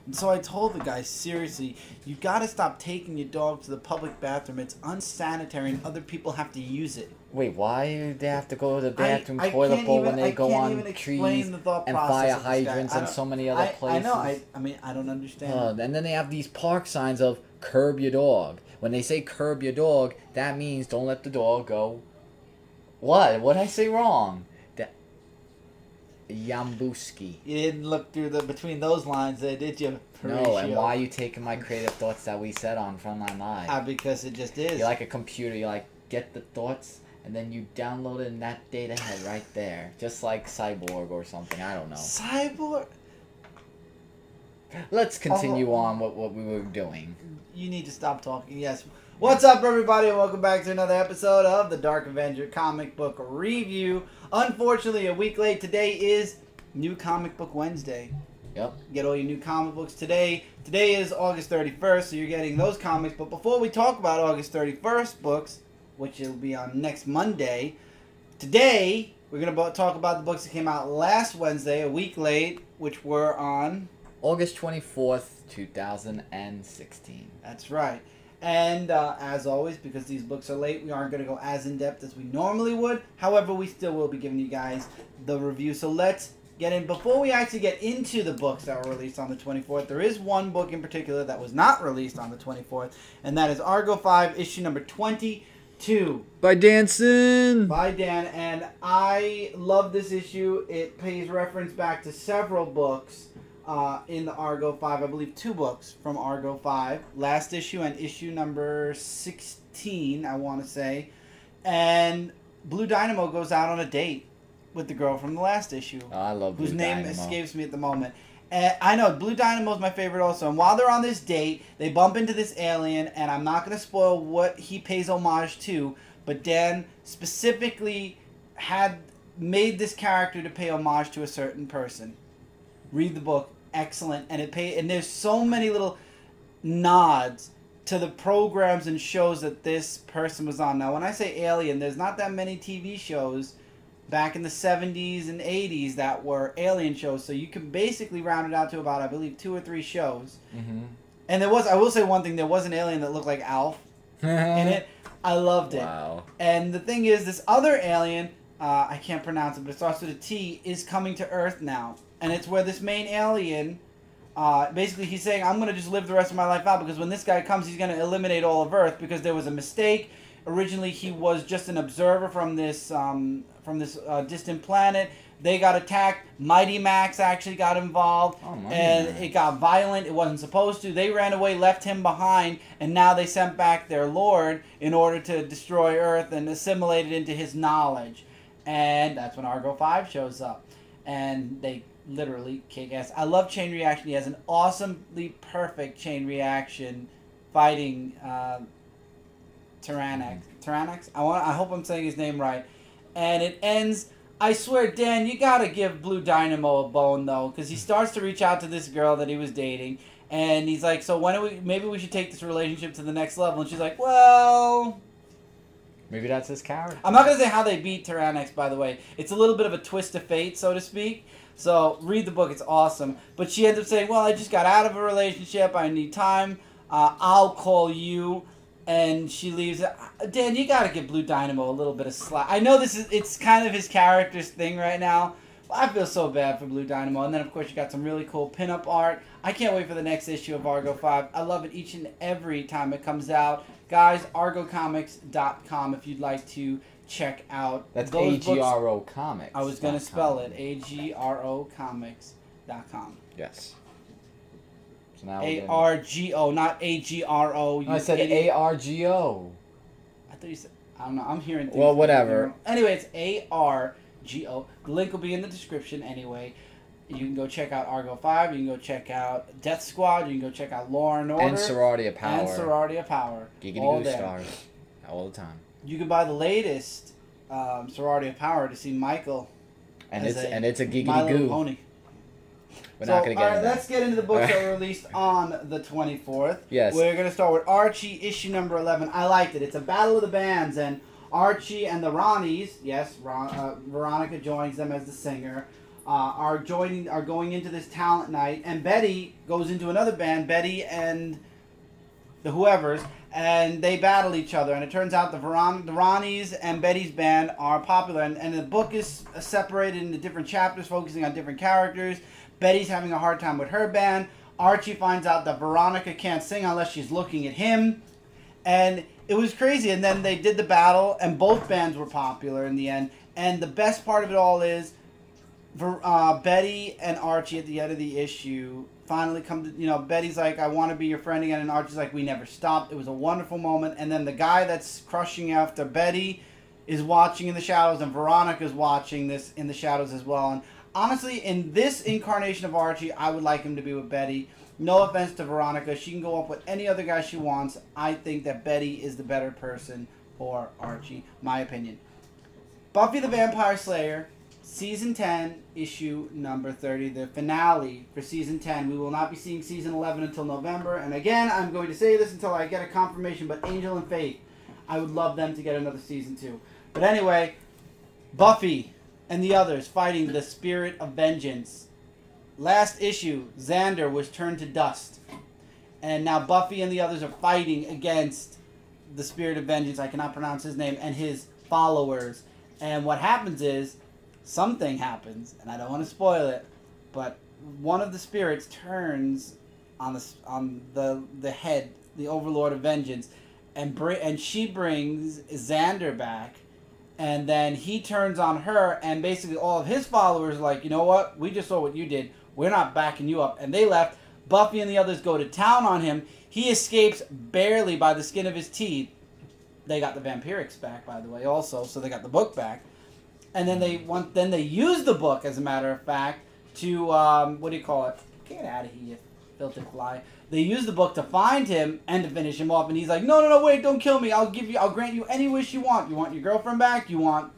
And so I told the guy, seriously, you got to stop taking your dog to the public bathroom. It's unsanitary and other people have to use it. Wait, why do they have to go to the bathroom toilet bowl when they go on trees and fire hydrants and so many other places? I know. I don't understand. And then they have these park signs of curb your dog. When they say curb your dog, that means don't let the dog go. What? What did I say wrong? Yambuski. You didn't look through between those lines there, did you? No, and why are you taking my creative thoughts that we said on Frontline Live? Because it just is. You're like a computer. You like get the thoughts, and then you download it in that data head right there. Just like Cyborg or something. I don't know. Cyborg? Let's continue on what we were doing. You need to stop talking. Yes. What's up, everybody, and welcome back to another episode of the Dark Avenger comic book review. Unfortunately, a week late. Today is New Comic Book Wednesday. Yep. Get all your new comic books today. Today is August 31st, so you're getting those comics. But before we talk about August 31st books, which will be on next Monday, today we're going to talk about the books that came out last Wednesday, a week late, which were on August 24th, 2016. That's right. And as always, because these books are late, we aren't going to go as in-depth as we normally would. However, we still will be giving you guys the review. So let's get in. Before we actually get into the books that were released on the 24th, there is one book in particular that was not released on the 24th, and that is Argo 5, issue number 22. By Dan. By Dan, and I love this issue. It pays reference back to several books in the Argo 5, I believe 2 books from Argo 5. Last issue and issue number 16, I want to say. And Blue Dynamo goes out on a date with the girl from the last issue. Oh, I love Blue Dynamo. Whose name escapes me at the moment. And I know, Blue Dynamo is my favorite also. And while they're on this date, they bump into this alien, and I'm not going to spoil what he pays homage to, but Dan specifically had made this character to pay homage to a certain person. Read the book. Excellent. And there's so many little nods to the programs and shows that this person was on. Now, when I say Alien, there's not that many TV shows back in the 70s and 80s that were Alien shows, so you can basically round it out to about, I believe, 2 or 3 shows. Mm-hmm. And there was, I will say one thing, there was an alien that looked like Alf in it. I loved it. Wow. And the thing is, this other alien, I can't pronounce it, but it starts with a T, is coming to Earth now. And it's where this main alien, basically he's saying, I'm going to just live the rest of my life out because when this guy comes, he's going to eliminate all of Earth because there was a mistake. Originally, he was just an observer from this distant planet. They got attacked. Mighty Max actually got involved. Oh, and it got violent. It wasn't supposed to. They ran away, left him behind, and now they sent back their lord in order to destroy Earth and assimilate it into his knowledge. And that's when Argo 5 shows up. And they literally kick ass. I love Chain Reaction. He has an awesomely perfect Chain Reaction fighting Tyrannex. Tyrannex? I hope I'm saying his name right. And it ends. I swear, Dan, you gotta give Blue Dynamo a bone though, because he starts to reach out to this girl that he was dating, and he's like, "So maybe we should take this relationship to the next level." And she's like, "Well." Maybe that's his character. I'm not going to say how they beat Tyrannex, by the way. It's a little bit of a twist of fate, so to speak. So, read the book. It's awesome. But she ends up saying, well, I just got out of a relationship. I need time. I'll call you. And she leaves. Dan, you got to give Blue Dynamo a little bit of slack. I know it's kind of his character's thing right now. But I feel so bad for Blue Dynamo. And then, of course, you got some really cool pinup art. I can't wait for the next issue of Argo 5. I love it each and every time it comes out. Guys, argocomics.com if you'd like to check out That's those AGRO books. Comics. I was going to spell it. AGROcomics.com. Yes. So now ARGO, not AGRO. I said ARGO. I thought you said, I don't know. I'm hearing things. Well, whatever. Anyway, it's ARGO. The link will be in the description anyway. You can go check out Argo 5. You can go check out Death Squad. You can go check out Law and Order. And Sorority of Power. And Sorority of Power. Giggity all Goo there. Stars. All the time. You can buy the latest Sorority of Power to see Michael. And it's a Giggity My Little Goo. Pony. We're not going to get into that. Let's get into the books that were released on the 24th. Yes. We're going to start with Archie, issue number 11. I liked it. It's a battle of the bands, and Archie and the Ronnies, yes, Veronica joins them as the singer, are going into this talent night, and Betty goes into another band, Betty and the whoever's, and they battle each other. And it turns out the Ronnie's and Betty's band are popular, and the book is separated into different chapters focusing on different characters. Betty's having a hard time with her band. Archie finds out that Veronica can't sing unless she's looking at him. And it was crazy. And then they did the battle, and both bands were popular in the end. And the best part of it all is Betty and Archie at the end of the issue finally come to, Betty's like, I want to be your friend again. And Archie's like, we never stopped. It was a wonderful moment. And then the guy that's crushing after Betty is watching in the shadows, and Veronica's watching this in the shadows as well. And honestly, in this incarnation of Archie, I would like him to be with Betty. No offense to Veronica. She can go up with any other guy she wants. I think that Betty is the better person for Archie. My opinion. Buffy the Vampire Slayer, Season 10, issue number 30. The finale for Season 10. We will not be seeing Season 11 until November. And again, I'm going to say this until I get a confirmation, but Angel and Faith, I would love them to get another Season 2. But anyway, Buffy and the others fighting the spirit of vengeance. Last issue, Xander was turned to dust. And now Buffy and the others are fighting against the spirit of vengeance. I cannot pronounce his name. And his followers. And what happens is, something happens, and I don't want to spoil it, but one of the spirits turns on the head, the Overlord of Vengeance, and she brings Xander back. And then he turns on her, and basically all of his followers are like, you know what? We just saw what you did. We're not backing you up. And they left. Buffy and the others go to town on him. He escapes barely by the skin of his teeth. They got the vampirics back, by the way, also, so they got the book back. And then they use the book, as a matter of fact, to, what do you call it? Get out of here, you filthy fly. They use the book to find him and to finish him off, and he's like, no, wait, don't kill me. I'll grant you any wish you want. You want your girlfriend back? You want,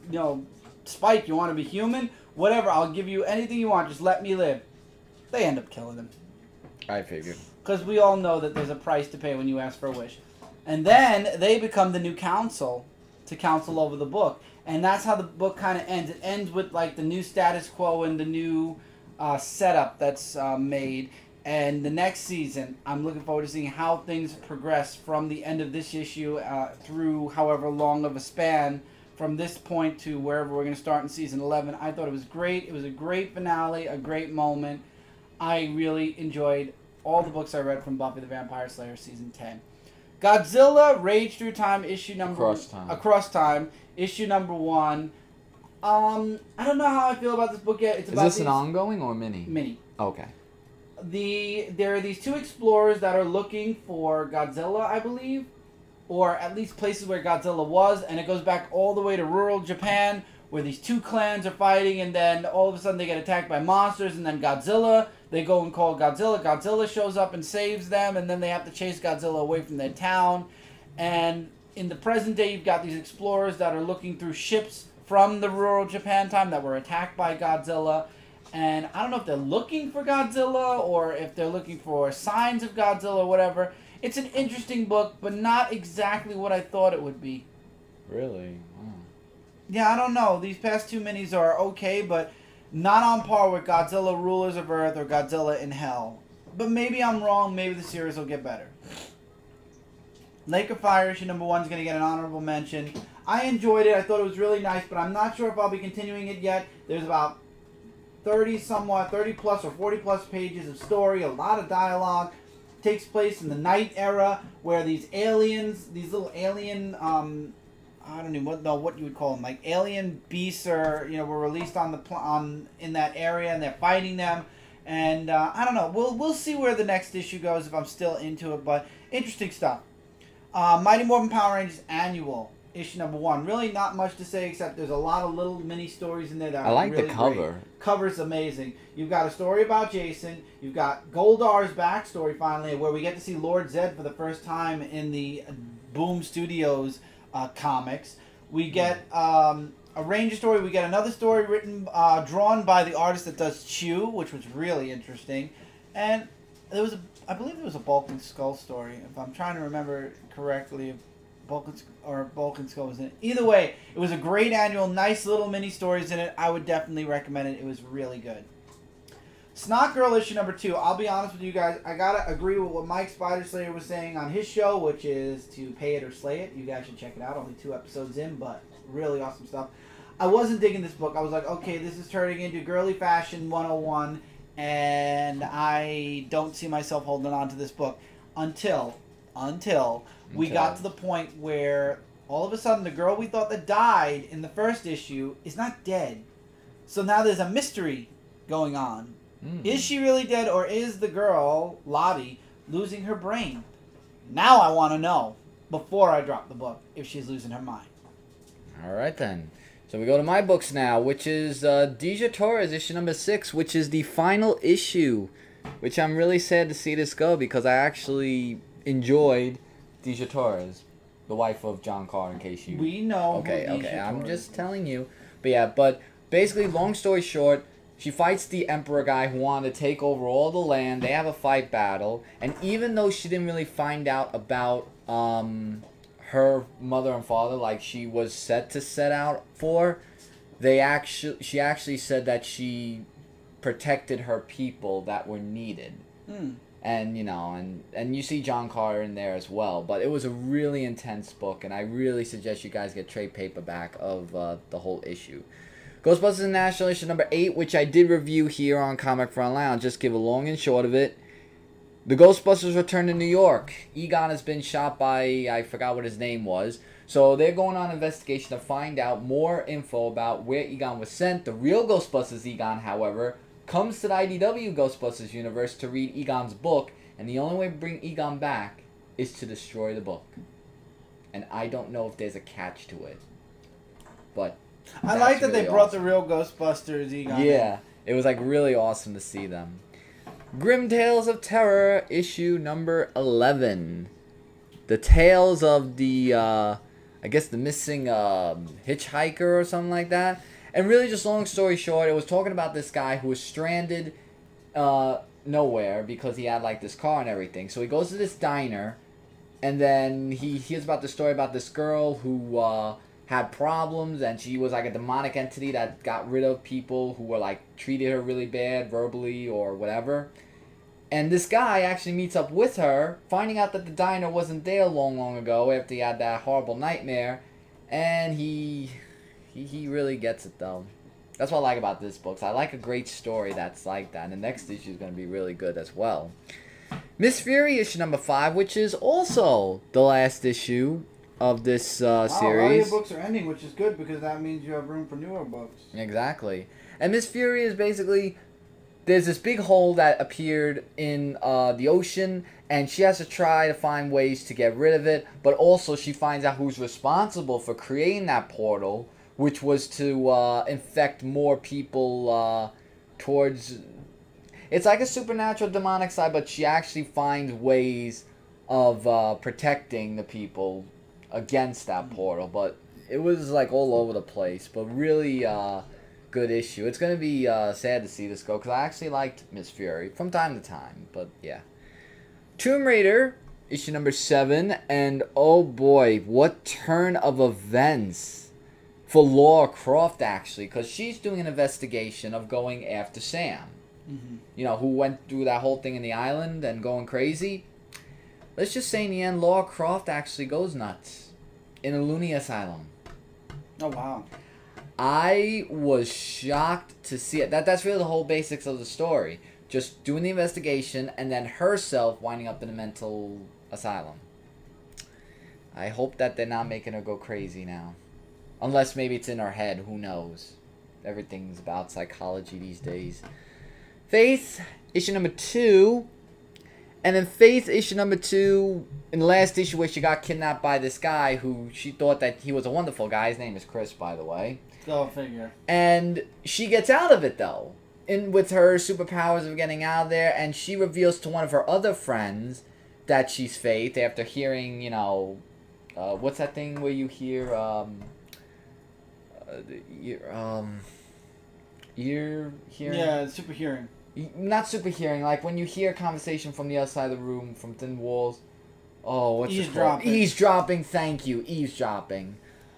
Spike? You want to be human? Whatever, I'll give you anything you want. Just let me live. They end up killing him. I figured. Because we all know that there's a price to pay when you ask for a wish. And then they become the new council to counsel over the book. And that's how the book kind of ends. It ends with like the new status quo and the new setup that's made. And the next season, I'm looking forward to seeing how things progress from the end of this issue through however long of a span from this point to wherever we're going to start in season 11. I thought it was great. It was a great finale, a great moment. I really enjoyed all the books I read from Buffy the Vampire Slayer season 10. Godzilla Rage Through Time issue number Across Time issue number 1. I don't know how I feel about this book yet. Is this an ongoing or mini? Mini. Okay. There are these two explorers that are looking for Godzilla, I believe, or at least places where Godzilla was, and it goes back all the way to rural Japan, where these two clans are fighting, and then all of a sudden they get attacked by monsters, and then Godzilla, they go and call Godzilla. Godzilla shows up and saves them, and then they have to chase Godzilla away from their town. And in the present day, you've got these explorers that are looking through ships from the rural Japan time that were attacked by Godzilla. And I don't know if they're looking for Godzilla or if they're looking for signs of Godzilla or whatever. It's an interesting book, but not exactly what I thought it would be. Really? Oh. Yeah, I don't know. These past two minis are okay, but not on par with Godzilla Rulers of Earth or Godzilla in Hell. But maybe I'm wrong. Maybe the series will get better. Lake of Fire issue number 1 is going to get an honorable mention. I enjoyed it. I thought it was really nice, but I'm not sure if I'll be continuing it yet. There's about 30 plus or 40 plus pages of story, a lot of dialogue. Takes place in the night era where these aliens, these little alien, I don't even know what you would call them, like alien beasts are, were released in that area, and they're fighting them. And I don't know. We'll see where the next issue goes if I'm still into it, but interesting stuff. Mighty Morphin Power Rangers Annual issue number 1. Really not much to say except there's a lot of little mini stories in there that I like really the cover. Great. Cover's amazing. You've got a story about Jason. You've got Goldar's backstory finally, where we get to see Lord Zed for the first time in the Boom Studios comics. We get a Ranger story. We get another story drawn by the artist that does Chew, which was really interesting. And I believe there was a Bulk and Skull story, if I'm trying to remember correctly. Bulk and Skull was in it. Either way, it was a great annual, nice little mini stories in it. I would definitely recommend it. It was really good. Snotgirl issue number 2. I'll be honest with you guys. I gotta agree with what Mike Spider Slayer was saying on his show, which is to pay it or slay it. You guys should check it out. Only 2 episodes in, but really awesome stuff. I wasn't digging this book. I was like, okay, this is turning into girly fashion 101, and I don't see myself holding on to this book until we got to the point where all of a sudden the girl we thought that died in the first issue is not dead. So now there's a mystery going on. Is she really dead, or is the girl, Lottie, losing her brain? Now I want to know, before I drop the book, if she's losing her mind. Alright then. So we go to my books now, which is Dejah Torres, issue number 6, which is the final issue. Which I'm really sad to see this go, because I actually enjoyed Dejah Torres, the wife of John Carr, in case you... We know Okay, who okay, Dejah I'm Torres just is. telling you. But yeah, but basically, long story short, she fights the Emperor guy who wanted to take over all the land. They have a fight battle. And even though she didn't really find out about her mother and father like she was set out for, she actually said that she protected her people that were needed. And, you know, and you see John Carter in there as well. But it was a really intense book, and I really suggest you guys get trade paperback of the whole issue. Ghostbusters National issue number 8, which I did review here on Comic Frontline. I'll just give a long and short of it. The Ghostbusters return to New York. Egon has been shot by, I forgot what his name was. So they're going on an investigation to find out more info about where Egon was sent. The real Ghostbusters Egon, however, comes to the IDW Ghostbusters universe to read Egon's book. And the only way to bring Egon back is to destroy the book. And I don't know if there's a catch to it. But... I like that really they brought awesome. the real Ghostbusters Egon. Yeah, it was like really awesome to see them. Grimm Tales of Terror, issue number 11. The tales of the, I guess the missing hitchhiker or something like that. And really just long story short, it was talking about this guy who was stranded nowhere because he had like this car and everything. So he goes to this diner, and then he hears about the story about this girl who... had problems, and she was like a demonic entity that got rid of people who were like treated her really bad verbally or whatever. And this guy actually meets up with her, finding out that the diner wasn't there long ago after he had that horrible nightmare. And he really gets it though. That's what I like about this book. So I like a great story that's like that. And the next issue is going to be really good as well. Miss Fury issue number 5, which is also the last issue of this series. A lot of your books are ending, which is good because that means you have room for newer books. Exactly. And Miss Fury is basically, there's this big hole that appeared in the ocean, and she has to try to find ways to get rid of it, but also she finds out who's responsible for creating that portal, which was to infect more people towards... It's like a supernatural demonic side, but she actually finds ways of protecting the people against that portal. But it was like all over the place, but really good issue. It's going to be sad to see this go, because I actually liked Miss Fury from time to time, but yeah. Tomb Raider issue number 7, and oh boy, what turn of events for Lara Croft, actually, because she's doing an investigation of going after Sam. You know, who went through that whole thing in the island and going crazy. Let's just say in the end, Lara Croft actually goes nuts in a loony asylum. Oh, wow. I was shocked to see it. That's really the whole basics of the story. Just doing the investigation and then herself winding up in a mental asylum. I hope that they're not making her go crazy now. Unless maybe it's in her head. Who knows? Everything's about psychology these days. Faith, issue number 2. And then Faith, issue number 2, in the last issue where she got kidnapped by this guy who she thought that he was a wonderful guy. His name is Chris, by the way. Go figure. And she gets out of it, though. With her superpowers of getting out of there. And she reveals to one of her other friends that she's Faith after hearing, you know... what's that thing where you hear... ear hearing? Yeah, super hearing. Not super hearing, like when you hear a conversation from the other side of the room, from thin walls. Oh, what's it called? Eavesdropping. Eavesdropping, thank you. Eavesdropping.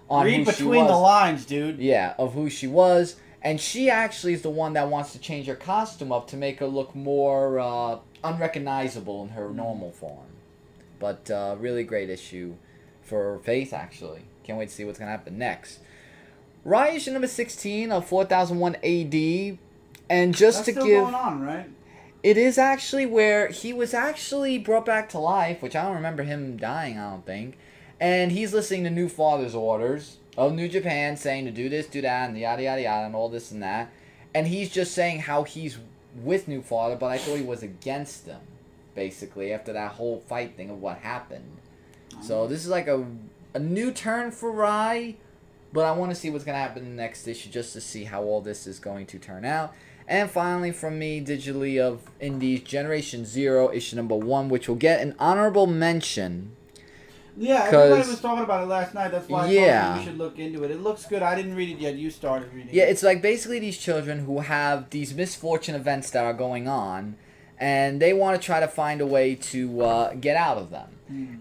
On Read who she between was. the lines, dude. Yeah, of who she was. And she actually is the one that wants to change her costume up to make her look more unrecognizable in her normal form. But really great issue for Faith, actually. Can't wait to see what's going to happen next. Riot issue number 16 of 4001 AD. And just That's to still give... going on, right? It is actually where he was actually brought back to life, which I don't remember him dying, I don't think. And he's listening to New Father's orders of New Japan, saying to do this, do that, and yada, yada, yada, and all this and that. And he's just saying how he's with New Father, but I thought he was against them, basically, after that whole fight thing of what happened. So this is like a new turn for Rai, but I want to see what's going to happen in the next issue just to see how all this is going to turn out. And finally, from me, digitally of Indies, Generation Zero, issue number 1, which will get an honorable mention. Yeah, everybody was talking about it last night. That's why I thought you should look into it. It looks good. I didn't read it yet. You started reading it. Yeah, it's like basically these children who have these misfortune events that are going on, and they want to try to find a way to get out of them.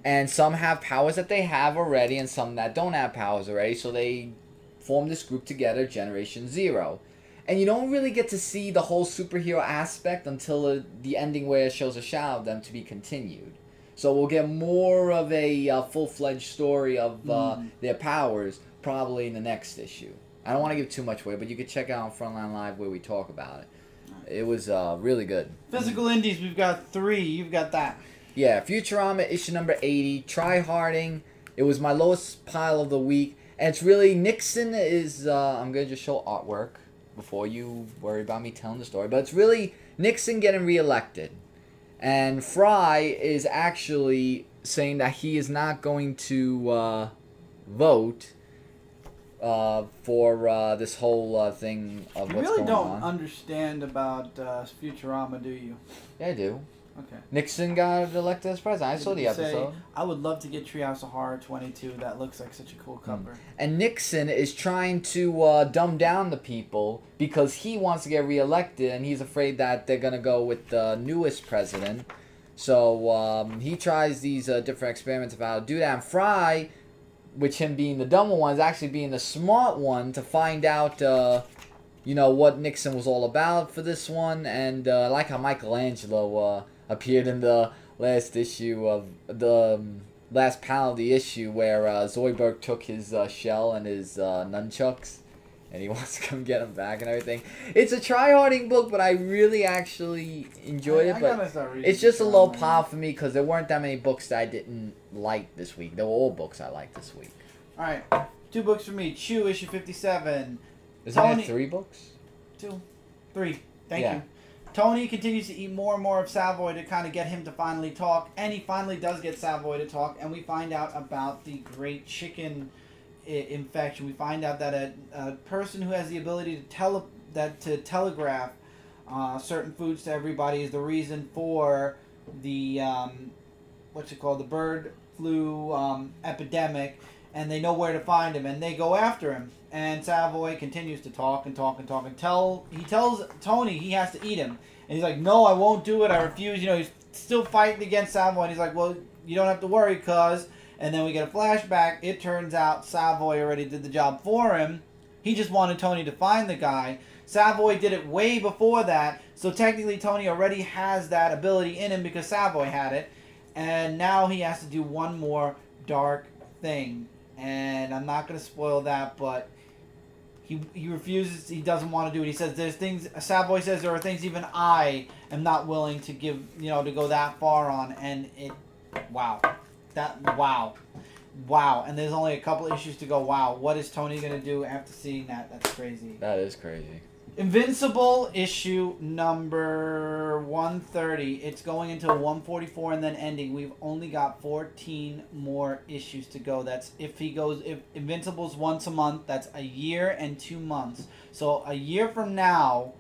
And some have powers that they have already, and some that don't have powers already, so they form this group together, Generation Zero. And you don't really get to see the whole superhero aspect until the ending where it shows a shot of them to be continued. So we'll get more of a full-fledged story of their powers probably in the next issue. I don't want to give too much away, but you can check out on Frontline Live where we talk about it. It was really good. Physical Indies, we've got 3. You've got that. Yeah, Futurama issue number 80. Try-harding. It was my lowest pile of the week. And it's really, Nixon is, I'm going to just show artwork before you worry about me telling the story. But it's really Nixon getting reelected. And Fry is actually saying that he is not going to vote for this whole thing of what's going on. You really don't understand about Futurama, do you? Yeah, I do. Okay. Nixon got elected as president. I saw the episode. I would love to get Treehouse of Horror 22. That looks like such a cool cover. And Nixon is trying to dumb down the people because he wants to get reelected, and he's afraid that they're going to go with the newest president. So he tries these different experiments of how to do that. And Fry, which him being the dumber one, is actually being the smart one to find out, you know, what Nixon was all about for this one. And I like how Michelangelo appeared in the last issue of the last panel of the issue where Zoidberg took his shell and his nunchucks, and he wants to come get them back and everything. It's a try-harding book, but I really actually enjoyed it. But it's just a low pile for me because there weren't that many books that I didn't like this week. They were all books I liked this week. All right, 2 books for me. Chew, issue 57. Isn't there 3 books? 2, 3. Thank you. Tony continues to eat more and more of Savoy to kind of get him to finally talk, and he finally does get Savoy to talk, and we find out about the great chicken infection. We find out that a person who has the ability to telegraph certain foods to everybody is the reason for the the bird flu epidemic, and they know where to find him, and they go after him. And Savoy continues to talk and talk and talk until he tells Tony he has to eat him. And he's like, no, I won't do it. I refuse. You know, he's still fighting against Savoy. And he's like, well, you don't have to worry, cuz. And then we get a flashback. It turns out Savoy already did the job for him. He just wanted Tony to find the guy. Savoy did it way before that. So technically Tony already has that ability in him because Savoy had it. And now he has to do one more dark thing. And I'm not going to spoil that, but he refuses. He doesn't want to do it. He says there's things. Savoy says there are things even I am not willing to give. You know, to go that far on. And it, wow, wow. And there's only a couple issues to go. Wow, what is Tony gonna do after seeing that? That's crazy. That is crazy. Invincible issue number 130. It's going into 144 and then ending. We've only got 14 more issues to go. That's if Invincible's once a month, that's a year and 2 months. So a year from now,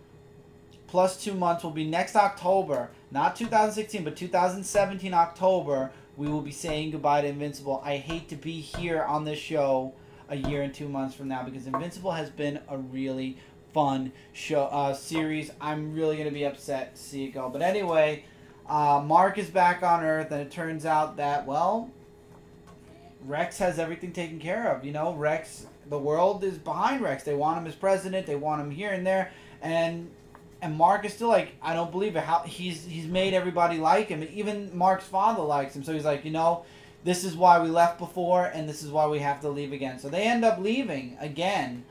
plus 2 months will be next October. Not 2016, but 2017 October. We will be saying goodbye to Invincible. I hate to be here on this show a year and 2 months from now because Invincible has been a really fun show series. I'm really going to be upset to see it go. But anyway, Mark is back on Earth, and it turns out that, well, Rex has everything taken care of. You know, Rex, the world is behind Rex. They want him as president. They want him here and there. And Mark is still like, I don't believe it. How he's made everybody like him. Even Mark's father likes him. So he's like, you know, this is why we left before, and this is why we have to leave again. So they end up leaving again.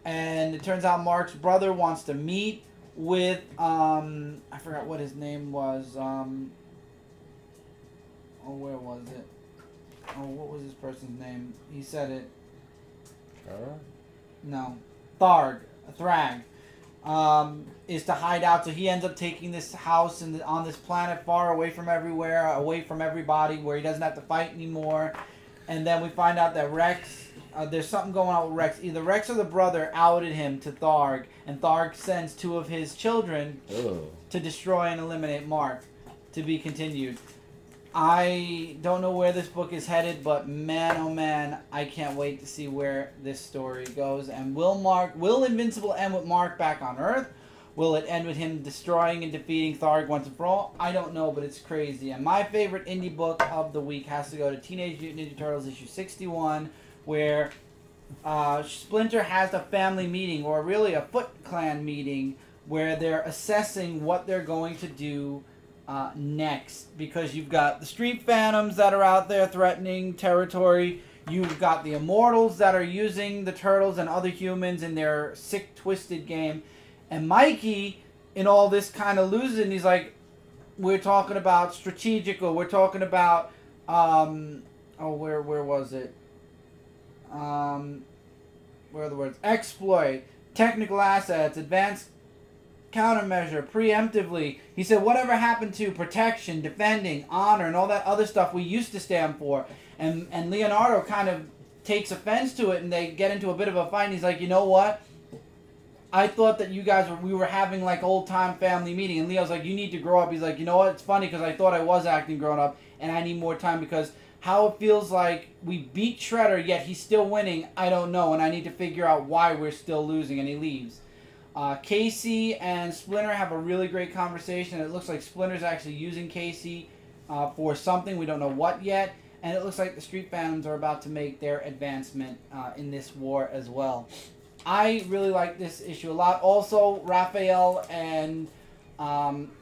And it turns out Mark's brother wants to meet with, I forgot what his name was. Where was it? What was this person's name? He said it. No. Thrag. Is to hide out. So he ends up taking this house on this planet far away from everywhere, away from everybody, where he doesn't have to fight anymore. And then we find out that Rex, there's something going on with Rex. Either Rex or the brother outed him to Thrag, and Thrag sends 2 of his children to destroy and eliminate Mark. To be continued. I don't know where this book is headed, but man, oh man, I can't wait to see where this story goes. And will Invincible end with Mark back on Earth? Will it end with him destroying and defeating Thrag once and for all? I don't know, but it's crazy. And my favorite indie book of the week has to go to Teenage Mutant Ninja Turtles issue 61, where Splinter has a family meeting, or really a Foot Clan meeting, where they're assessing what they're going to do next, because you've got the Street Phantoms that are out there threatening territory. You've got the Immortals that are using the Turtles and other humans in their sick, twisted game. And Mikey, in all this, kind of loses, and he's like, we're talking about strategical. We're talking about, where was it? Where are the words? Exploit, technical assets, advanced countermeasure, preemptively. He said, whatever happened to protection, defending, honor, and all that other stuff we used to stand for? And Leonardo kind of takes offense to it, and they get into a bit of a fight. And he's like, you know what? I thought that we were having like old time family meeting. And Leo's like, you need to grow up. He's like, you know what? It's funny because I thought I was acting grown up, and I need more time because how it feels like we beat Shredder, yet he's still winning, I don't know, and I need to figure out why we're still losing. And he leaves. Casey and Splinter have a really great conversation. It looks like Splinter's actually using Casey for something. We don't know what yet. And it looks like the Street Phantoms are about to make their advancement in this war as well. I really like this issue a lot. Also, Raphael and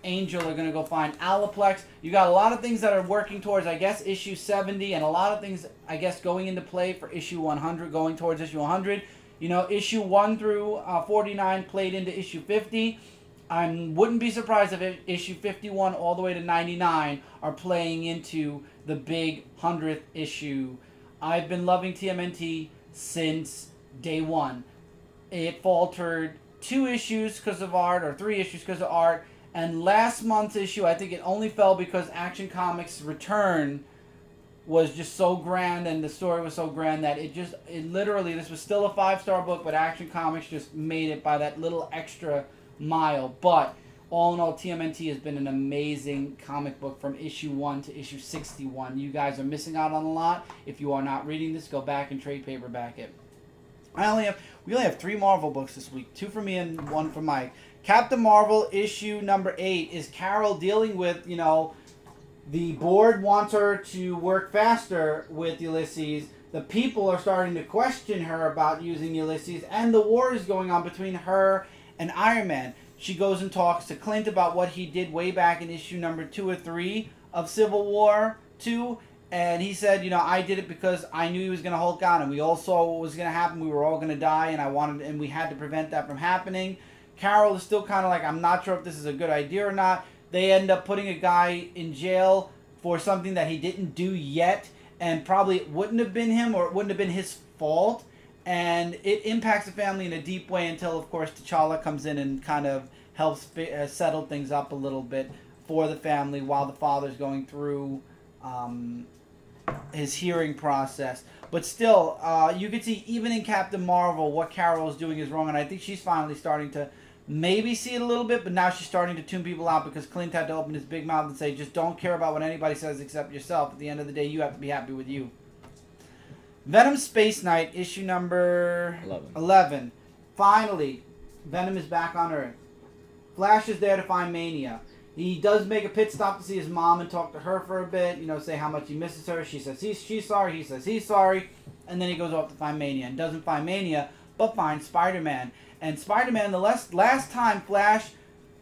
Angel are going to go find Aliplex. You got a lot of things that are working towards, I guess, issue 70, and a lot of things, I guess, going into play for issue 100, going towards issue 100. You know, issue 1 through 49 played into issue 50. I wouldn't be surprised if issue 51 all the way to 99 are playing into the big 100th issue. I've been loving TMNT since day one. It faltered 2 issues because of art, or 3 issues because of art, and last month's issue, I think it only fell because Action Comics' return was just so grand, and the story was so grand that it literally, this was still a 5-star book, but Action Comics just made it by that little extra mile. But all in all, TMNT has been an amazing comic book from issue 1 to issue 61. You guys are missing out on a lot. If you are not reading this, go back and trade paperback it. We only have 3 Marvel books this week, 2 for me and 1 for Mike. Captain Marvel issue number 8 is Carol dealing with, you know, the board wants her to work faster with Ulysses. The people are starting to question her about using Ulysses, and the war is going on between her and Iron Man. She goes and talks to Clint about what he did way back in issue number 2 or 3 of Civil War 2. And he said, you know, I did it because I knew he was going to Hulk out, and we all saw what was going to happen. We were all going to die, and we had to prevent that from happening. Carol is still kind of like, I'm not sure if this is a good idea or not. They end up putting a guy in jail for something that he didn't do yet, and probably it wouldn't have been him, or it wouldn't have been his fault. And it impacts the family in a deep way until, of course, T'Challa comes in and kind of helps settle things up a little bit for the family while the father's going through his hearing process. But still, you can see even in Captain Marvel what Carol is doing is wrong, and I think she's finally starting to maybe see it a little bit, but now she's starting to tune people out because Clint had to open his big mouth and say, just don't care about what anybody says except yourself. At the end of the day, you have to be happy with you. Venom Space Knight, issue number 11. Finally, Venom is back on Earth. Flash is there to find Mania. He does make a pit stop to see his mom and talk to her for a bit, you know, say how much he misses her. She says she's sorry, he says he's sorry, and then he goes off to find Mania, and doesn't find Mania, but finds Spider-Man. And Spider-Man, the last time Flash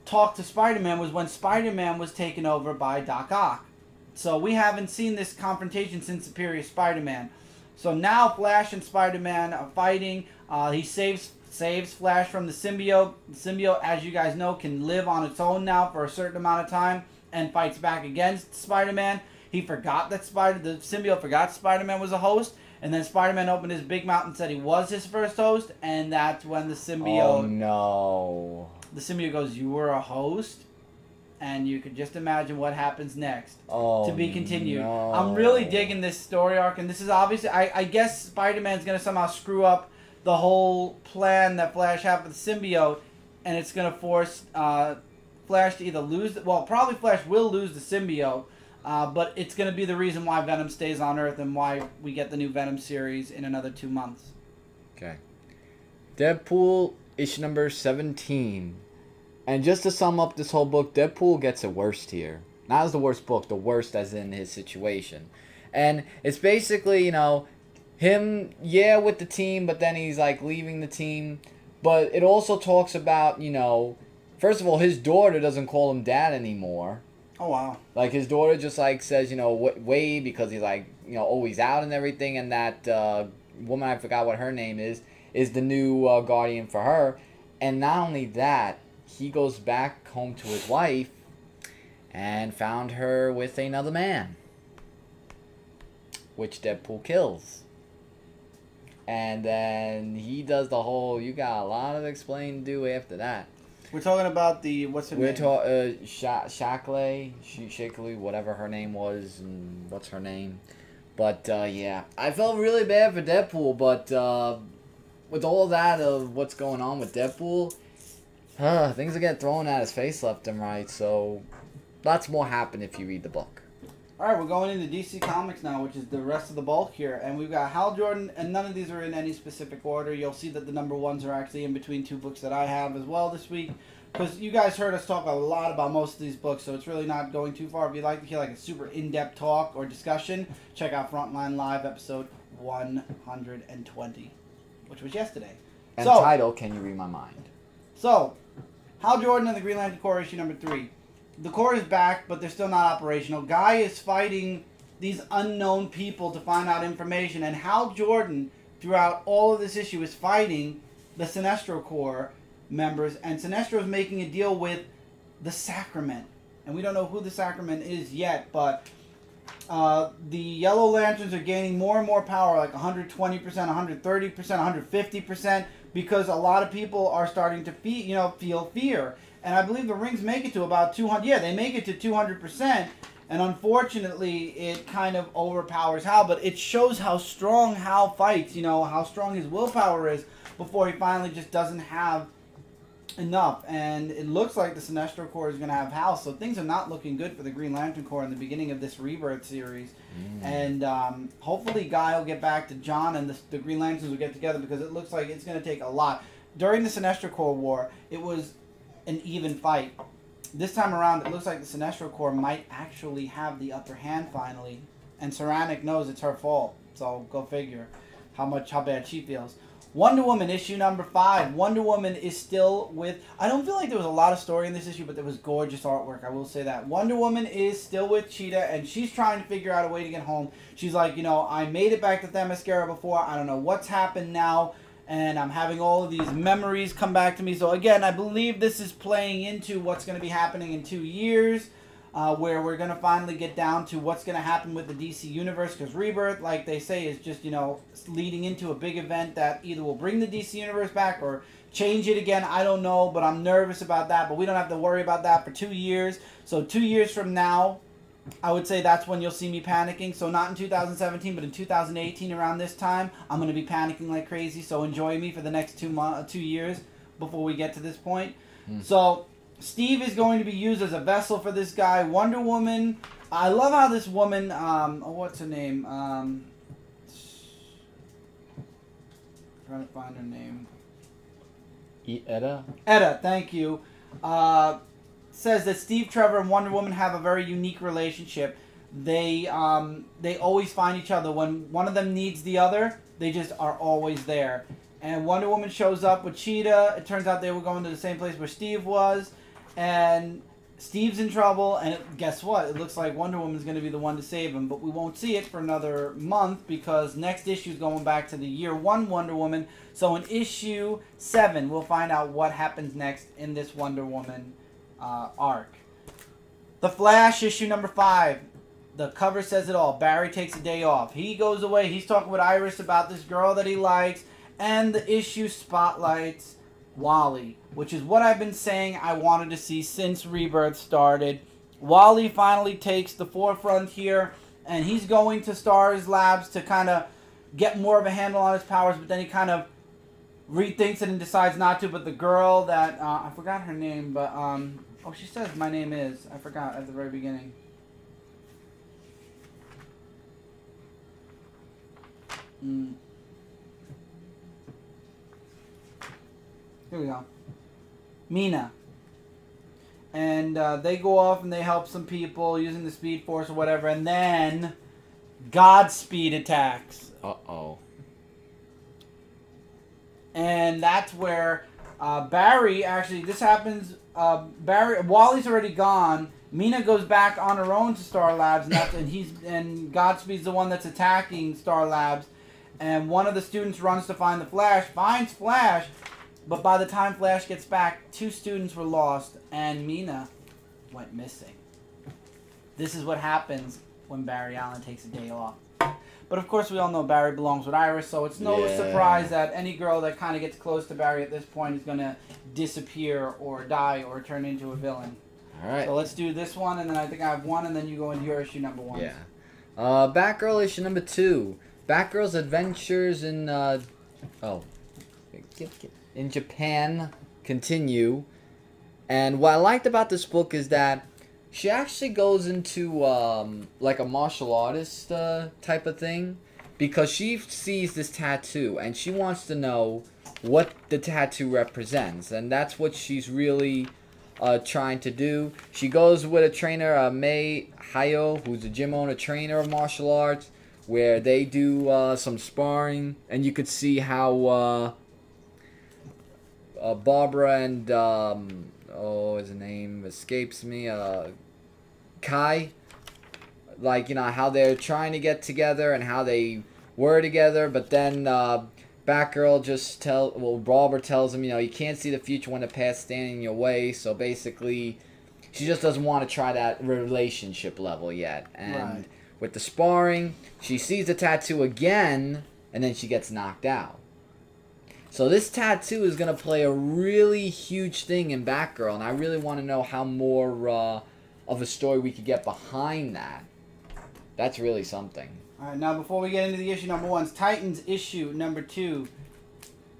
talked to Spider-Man was when Spider-Man was taken over by Doc Ock. So we haven't seen this confrontation since Superior Spider-Man. So now Flash and Spider-Man are fighting. He saves Flash from the symbiote. The symbiote, as you guys know, can live on its own now for a certain amount of time and fights back against Spider-Man. He forgot that the symbiote forgot Spider-Man was a host, and then Spider-Man opened his big mouth and said he was his first host, and that's when the symbiote... Oh, no. The symbiote goes, "You were a host?" And you can just imagine what happens next. Oh, to be continued. no. I'm really digging this story arc, and this is obviously... I guess Spider-Man's going to somehow screw up the whole plan that Flash had for the symbiote, and it's going to force Flash to either lose... Well, probably Flash will lose the symbiote, but it's going to be the reason why Venom stays on Earth and why we get the new Venom series in another 2 months. Okay. Deadpool, issue number 17. And just to sum up this whole book, Deadpool gets the worst here. Not as the worst book, the worst as in his situation. And it's basically, you know, him, yeah, with the team, but then he's, like, leaving the team. But it also talks about, you know, first of all, his daughter doesn't call him dad anymore. Oh, wow. Like, his daughter just, like, says, you know, Wade, because he's, like, you know, always out and everything. And that woman, I forgot what her name is the new guardian for her. And not only that, he goes back home to his wife and found her with another man, which Deadpool kills. And then he does the whole, you got a lot of explaining to do after that. We're talking about the, what's her name? Shackley, whatever her name was, and what's her name. But, yeah, I felt really bad for Deadpool, but with all that of what's going on with Deadpool, things are getting thrown at his face left and right, so lots more happen if you read the book. Alright, we're going into DC Comics now, which is the rest of the bulk here. And we've got Hal Jordan, and none of these are in any specific order. You'll see that the number ones are actually in between 2 books that I have as well this week. Because you guys heard us talk a lot about most of these books, so it's really not going too far. If you'd like to hear like a super in-depth talk or discussion, check out Frontline Live episode 120, which was yesterday. And title, Can You Read My Mind? So, Hal Jordan and the Green Lantern Corps, issue number 3. The Corps is back, but they're still not operational. Guy is fighting these unknown people to find out information, and Hal Jordan, throughout all of this issue, is fighting the Sinestro Corps members, and Sinestro is making a deal with the Sacrament. And we don't know who the Sacrament is yet, but the Yellow Lanterns are gaining more and more power, like 120%, 130%, 150%, because a lot of people are starting to feel fear. And I believe the rings make it to about 200. Yeah, they make it to 200%. And unfortunately, it kind of overpowers Hal. But it shows how strong Hal fights, you know, how strong his willpower is before he finally just doesn't have enough. And it looks like the Sinestro Corps is going to have Hal. So things are not looking good for the Green Lantern Corps in the beginning of this Rebirth series. And hopefully Guy will get back to John and the Green Lanterns will get together, because it looks like it's going to take a lot. During the Sinestro Corps war, it was an even fight. This time around, it looks like the Sinestro Corps might actually have the upper hand finally. And Saranic knows it's her fault. So go figure how bad she feels. Wonder Woman, issue number 5. Wonder Woman is still with... I don't feel like there was a lot of story in this issue, but there was gorgeous artwork. I will say that. Wonder Woman is still with Cheetah, and she's trying to figure out a way to get home. She's like, you know, I made it back to Themyscira before. I don't know what's happened now. And I'm having all of these memories come back to me. So again, I believe this is playing into what's going to be happening in 2 years. Where we're going to finally get down to what's going to happen with the DC Universe. Because Rebirth, like they say, is just, you know, leading into a big event that either will bring the DC Universe back or change it again. I don't know, but I'm nervous about that. But we don't have to worry about that for 2 years. So 2 years from now, I would say that's when you'll see me panicking. So not in 2017, but in 2018 around this time, I'm going to be panicking like crazy. So enjoy me for the next 2 years before we get to this point. So Steve is going to be used as a vessel for this guy. Wonder Woman. I love how this woman, what's her name? Trying to find her name. Etta? Etta, thank you. says that Steve Trevor and Wonder Woman have a very unique relationship. They always find each other. When one of them needs the other, they just are always there. And Wonder Woman shows up with Cheetah. It turns out they were going to the same place where Steve was. And Steve's in trouble. And guess what? It looks like Wonder Woman's going to be the one to save him. But we won't see it for another month because next issue is going back to the year 1 Wonder Woman. So in issue 7, we'll find out what happens next in this Wonder Woman arc. The Flash, issue number 5. The cover says it all. Barry takes a day off. He goes away. He's talking with Iris about this girl that he likes. And the issue spotlights Wally, which is what I've been saying I wanted to see since Rebirth started. Wally finally takes the forefront here. And he's going to Star's Labs to kind of get more of a handle on his powers. But then he kind of rethinks it and decides not to. But the girl that... I forgot her name. But... oh, she says my name is. I forgot at the very beginning. Here we go. Mina. And they go off and they help some people using the Speed Force or whatever. And then Godspeed attacks. Uh-oh. And that's where Barry actually... This happens... Wally's already gone. Mina goes back on her own to Star Labs. And Godspeed's the one that's attacking Star Labs. And one of the students runs to find the Flash, finds Flash, but by the time Flash gets back, 2 students were lost, and Mina went missing. This is what happens when Barry Allen takes a day off. But of course, we all know Barry belongs with Iris, so it's no surprise that any girl that kind of gets close to Barry at this point is going to disappear or die or turn into a villain. All right. So let's do this one, and then I think I have one, and then you go into your issue number 1. Yeah. Batgirl issue number 2. Batgirl's adventures in in Japan continue, and what I liked about this book is that she actually goes into like a martial artist type of thing, because she sees this tattoo and she wants to know what the tattoo represents, and that's what she's really trying to do. She goes with a trainer, Mei Hayo, who's a gym owner, trainer of martial arts, where they do some sparring, and you could see how Barbara and his name escapes me, Kai, like, you know, how they're trying to get together and how they were together, but then Batgirl Barbara tells him, you know, you can't see the future when the past standing in your way, so basically she just doesn't want to try that relationship level yet. And right. With the sparring, she sees the tattoo again, and then she gets knocked out. So this tattoo is going to play a really huge thing in Batgirl, and I really want to know how more of a story we could get behind that. That's really something. Alright, now before we get into the issue number 1, Titans issue number 2.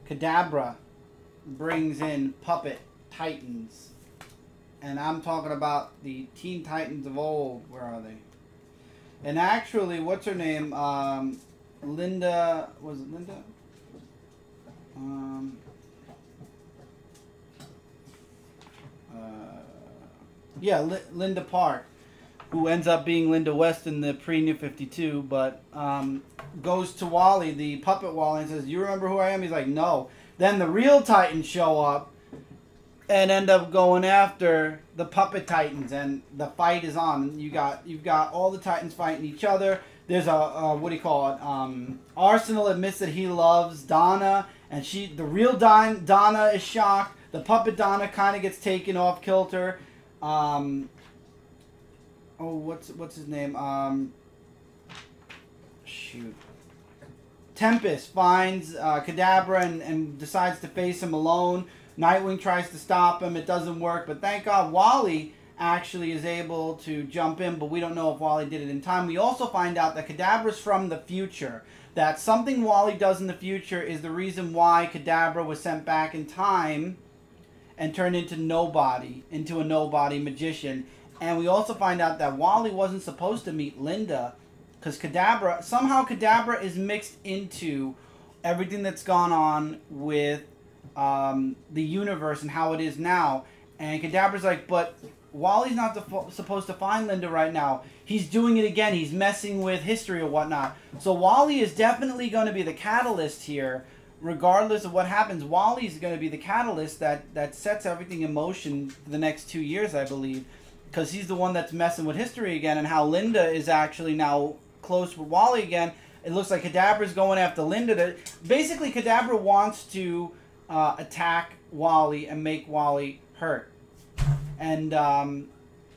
Kadabra brings in Puppet Titans. And I'm talking about the Teen Titans of old. Where are they? And actually, what's her name? Linda... Was it Linda? Yeah, Linda Park, who ends up being Linda West in the pre-New 52, but goes to Wally, the puppet Wally, and says, "You remember who I am?" He's like, "No." Then the real Titans show up and end up going after the puppet Titans, and the fight is on. You've got all the Titans fighting each other. There's a what do you call it? Arsenal admits that he loves Donna, and the real Donna is shocked. The puppet Donna kind of gets taken off kilter. What's his name? Shoot. Tempest finds Kadabra and decides to face him alone. Nightwing tries to stop him. It doesn't work, but thank God Wally actually is able to jump in, but we don't know if Wally did it in time. We also find out that Kadabra's from the future. That something Wally does in the future is the reason why Kadabra was sent back in time and turned into a nobody magician. And we also find out that Wally wasn't supposed to meet Linda, because somehow Kadabra is mixed into everything that's gone on with the universe and how it is now. And Kadabra's like, but Wally's not supposed to find Linda right now. He's doing it again. He's messing with history or whatnot. So Wally is definitely going to be the catalyst here. Regardless of what happens, Wally's going to be the catalyst that sets everything in motion for the next 2 years, I believe. Because he's the one that's messing with history again, and how Linda is actually now close with Wally again. It looks like Kadabra's going after Linda. Basically, Kadabra wants to attack Wally and make Wally hurt. And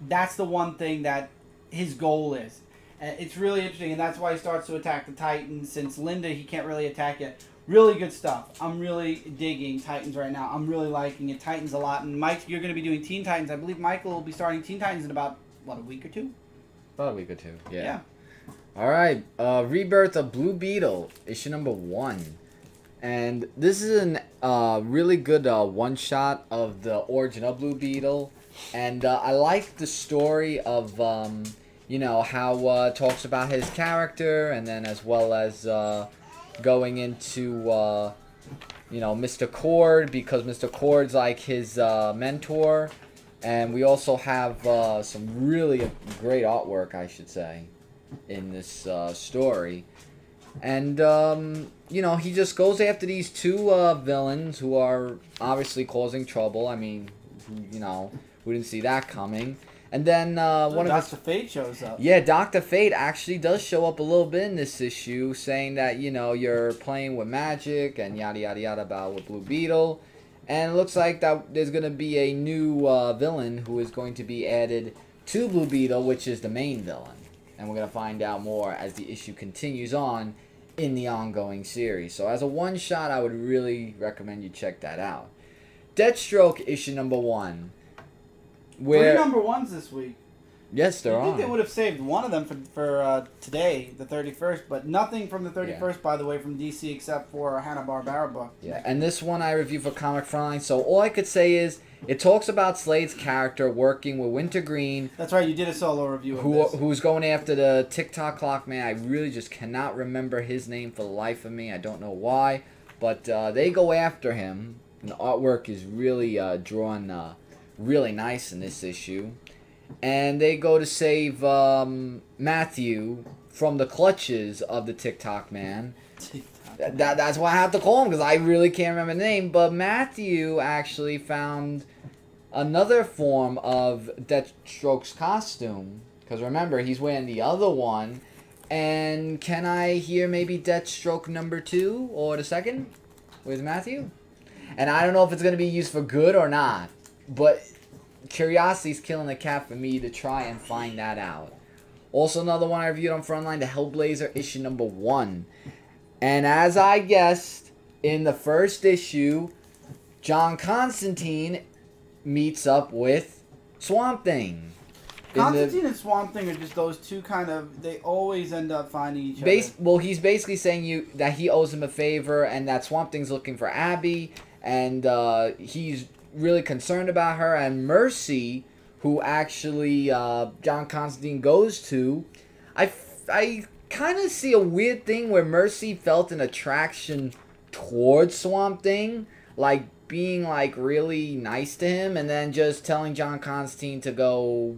that's the one thing that his goal is. It's really interesting, and that's why he starts to attack the Titans, since Linda he can't really attack yet. Really good stuff. I'm really digging Titans right now. I'm really liking it. Titans a lot. And Mike, you're going to be doing Teen Titans. I believe Michael will be starting Teen Titans in about, what, a week or two? About a week or two, Yeah. All right. Rebirth of Blue Beetle, issue number 1. And this is a really good one-shot of the origin of Blue Beetle. And I like the story of, you know, how it talks about his character, and then as well as going into, you know, Mr. Cord, because Mr. Cord's like his mentor. And we also have some really great artwork, I should say, in this story. And, you know, he just goes after these two villains who are obviously causing trouble. I mean, you know, we didn't see that coming. And then one of Dr. Fate shows up. Yeah, Dr. Fate actually does show up a little bit in this issue, saying that, you know, you're playing with magic and yada yada yada about with Blue Beetle. And it looks like that there's going to be a new villain who is going to be added to Blue Beetle, which is the main villain. And we're going to find out more as the issue continues on in the ongoing series. So as a one-shot, I would really recommend you check that out. Deathstroke issue number 1. Where, 3 number 1s this week. Yes, there are. I think they would have saved one of them for today, the 31st, but nothing from the 31st, by the way, from DC except for a Hanna-Barbera book. Yeah, and this one I reviewed for Comic Frontline, so all I could say is it talks about Slade's character working with Wintergreen. That's right, you did a solo review of this. Who's going after the TikTok clock man. I really just cannot remember his name for the life of me. I don't know why, but they go after him, and the artwork is really drawn really nice in this issue. And they go to save Matthew from the clutches of the TikTok man. That's why I have to call him, because I really can't remember the name. But Matthew actually found another form of Deathstroke's costume. Because remember, he's wearing the other one. And can I hear maybe Deathstroke number 2 or the second with Matthew? And I don't know if it's going to be used for good or not. But curiosity's killing the cat for me to try and find that out. Also, another one I reviewed on Frontline, the Hellblazer issue number 1. And as I guessed, in the first issue, John Constantine meets up with Swamp Thing. Constantine and Swamp Thing are just those two kind of, they always end up finding each other. Well, he's basically saying that he owes him a favor, and that Swamp Thing's looking for Abby, and he's really concerned about her. And Mercy, who actually John Constantine goes to, I kind of see a weird thing where Mercy felt an attraction towards Swamp Thing, like being like really nice to him, and then just telling John Constantine to go,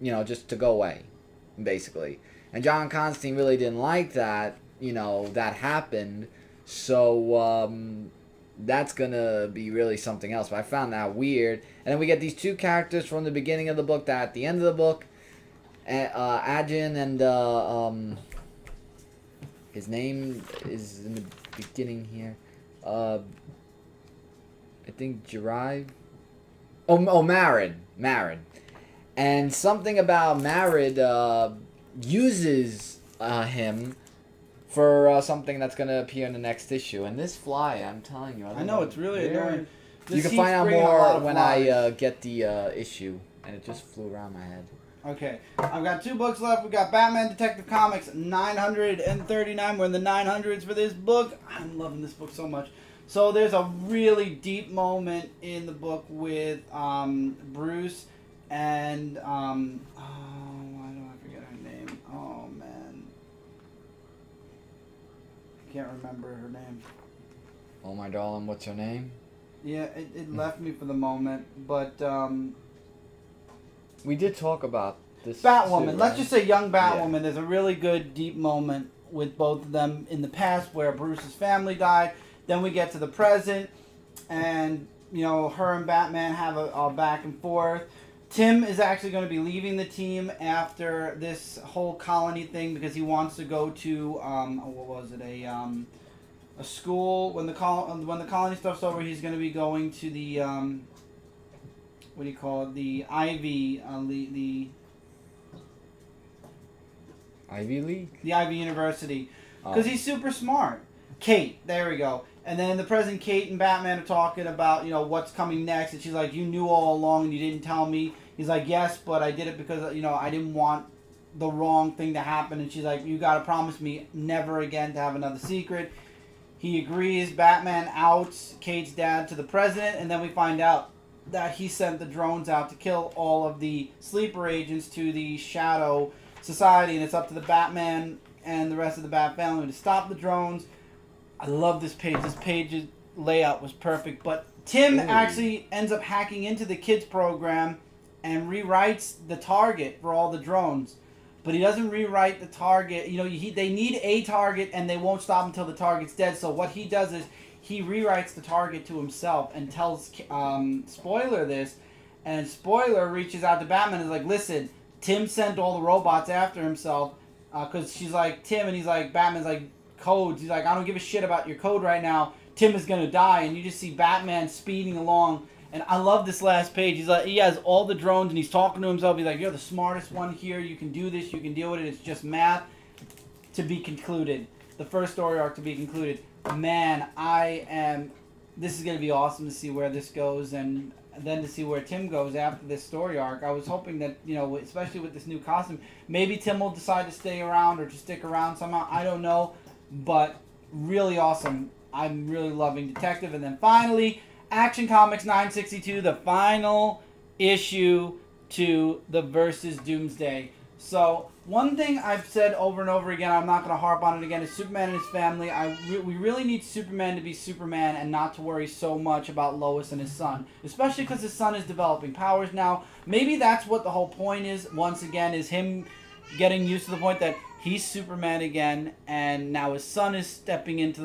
you know, just to go away, basically. And John Constantine really didn't like that, you know, that happened. So that's gonna be really something else. But I found that weird. And then we get these two characters from the beginning of the book that at the end of the book, Ajin and his name is in the beginning here. I think Jiraiya. Oh, Marid. And something about Marid uses him for something that's going to appear in the next issue. And this fly, I'm telling you. I know, it's really annoying. You can find out more when I get the issue. And it just flew around my head. Okay. I've got 2 books left. We've got Batman Detective Comics 939. We're in the 900s for this book. I'm loving this book so much. So there's a really deep moment in the book with Bruce and why do I forget her name? Oh man, I can't remember her name. Oh my darling, what's her name? Yeah, it left me for the moment, but We did talk about this. Batwoman. Too, right? Let's just say young Batwoman. Yeah. There's a really good deep moment with both of them in the past where Bruce's family died. Then we get to the present, and you know her and Batman have a back and forth. Tim is actually going to be leaving the team after this whole colony thing because he wants to go to what was it, a school. When the colony stuff's over, he's going to be going to the what do you call it, the Ivy Ivy League? The Ivy University, because he's super smart. Kate, there we go. And then the present, Kate and Batman are talking about, you know, what's coming next. And she's like, you knew all along and you didn't tell me. He's like, yes, but I did it because, you know, I didn't want the wrong thing to happen. And she's like, you got to promise me never again to have another secret. He agrees. Batman outs Kate's dad to the president. And then we find out that he sent the drones out to kill all of the sleeper agents to the Shadow Society. And it's up to the Batman and the rest of the Bat family to stop the drones. I love this page. This page's layout was perfect. But Tim actually ends up hacking into the kids program and rewrites the target for all the drones. But he doesn't rewrite the target. You know, they need a target and they won't stop until the target's dead. So what he does is he rewrites the target to himself and tells Spoiler this. And Spoiler reaches out to Batman and is like, listen, Tim sent all the robots after himself. Because she's like, Tim, and he's like, Batman's like, codes. He's like, I don't give a shit about your code right now. Tim is gonna die, and you just see Batman speeding along. And I love this last page. He's like, he has all the drones, and he's talking to himself. He's like, you're the smartest one here. You can do this. You can deal with it. It's just math. To be concluded. The first story arc to be concluded. Man, this is gonna be awesome to see where this goes, and then to see where Tim goes after this story arc. I was hoping that, you know, especially with this new costume, maybe Tim will decide to stay around or to stick around somehow. I don't know. But really awesome. I'm really loving Detective. And then finally, Action Comics 962, the final issue to the Versus Doomsday. So one thing I've said over and over again, I'm not going to harp on it again, is Superman and his family. We really need Superman to be Superman and not to worry so much about Lois and his son. Especially because his son is developing powers now. Maybe that's what the whole point is, once again, is him getting used to the point that he's Superman again, and now his son is stepping into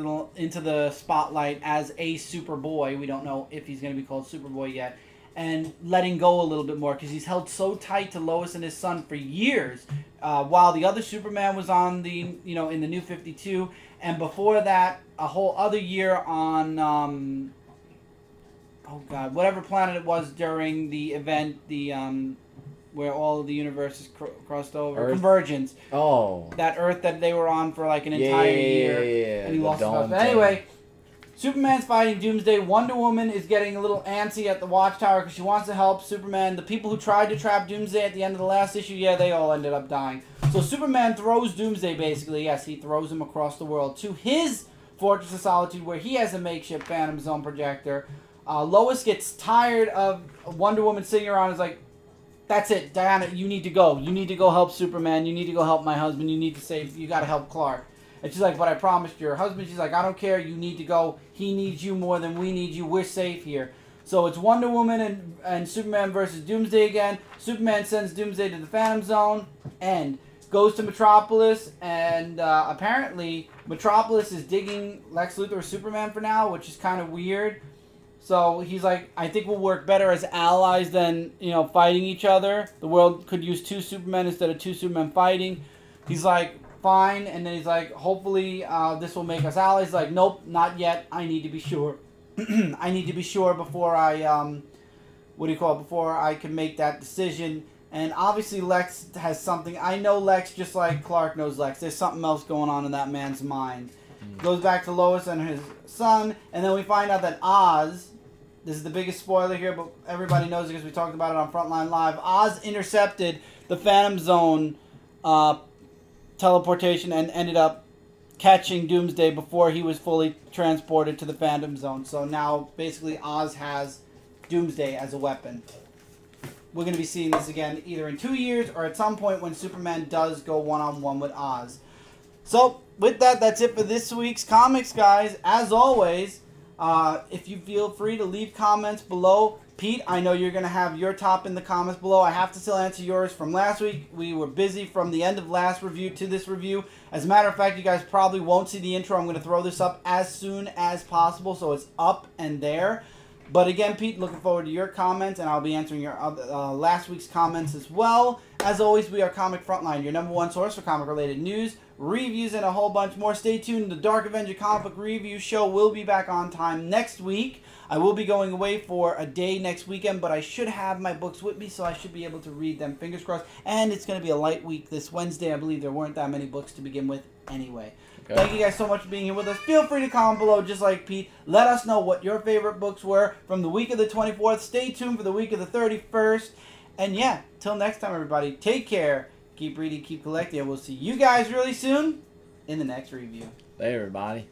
the spotlight as a Superboy. We don't know if he's going to be called Superboy yet, and letting go a little bit more because he's held so tight to Lois and his son for years. While the other Superman was on the, you know, in the New 52, and before that, a whole other year on oh god, whatever planet it was during the event, where all of the universes crossed over. Earth? Convergence. Oh. That Earth that they were on for like an entire year. Yeah. And he lost his husband. Anyway, Superman's fighting Doomsday. Wonder Woman is getting a little antsy at the Watchtower because she wants to help Superman. The people who tried to trap Doomsday at the end of the last issue, yeah, they all ended up dying. So Superman throws Doomsday, basically. Yes, he throws him across the world to his Fortress of Solitude where he has a makeshift Phantom Zone projector. Lois gets tired of Wonder Woman sitting around and is like, that's it, Diana, you need to go. You need to go help Superman. You need to go help my husband. You got to help Clark. And she's like, but I promised your husband. She's like, I don't care. You need to go. He needs you more than we need you. We're safe here. So it's Wonder Woman and Superman versus Doomsday again. Superman sends Doomsday to the Phantom Zone and goes to Metropolis. And apparently Metropolis is digging Lex Luthor as Superman for now, which is kind of weird. So he's like, I think we'll work better as allies than, you know, fighting each other. The world could use two Supermen instead of two Supermen fighting. He's like, fine. And then he's like, hopefully this will make us allies. He's like, nope, not yet. I need to be sure. I need to be sure before I, before I can make that decision. And obviously Lex has something. I know Lex just like Clark knows Lex. There's something else going on in that man's mind. Goes back to Lois and his son. And then we find out that Oz... This is the biggest spoiler here, but everybody knows it because we talked about it on Frontline Live. Oz intercepted the Phantom Zone teleportation and ended up catching Doomsday before he was fully transported to the Phantom Zone. So now, basically, Oz has Doomsday as a weapon. We're going to be seeing this again either in 2 years or at some point when Superman does go one-on-one with Oz. So, with that, that's it for this week's comics, guys. As always... if you feel free to leave comments below, Pete, I know you're going to have your top in the comments below. I have to still answer yours from last week. We were busy from the end of last review to this review. As a matter of fact, you guys probably won't see the intro. I'm going to throw this up as soon as possible, so it's up and there. But again, Pete, looking forward to your comments, and I'll be answering your last week's comments as well. As always, we are Comic Frontline, your #1 source for comic-related news, reviews, and a whole bunch more. Stay tuned. The Dark Avenger comic book review show will be back on time next week. I will be going away for a day next weekend, but I should have my books with me, so I should be able to read them. Fingers crossed. And it's going to be a light week this Wednesday. I believe there weren't that many books to begin with anyway. Okay. Thank you guys so much for being here with us. Feel free to comment below, just like Pete. Let us know what your favorite books were from the week of the 24th. Stay tuned for the week of the 31st. And yeah, till next time, everybody, take care. Keep reading, keep collecting, and we'll see you guys really soon in the next review. Bye, everybody.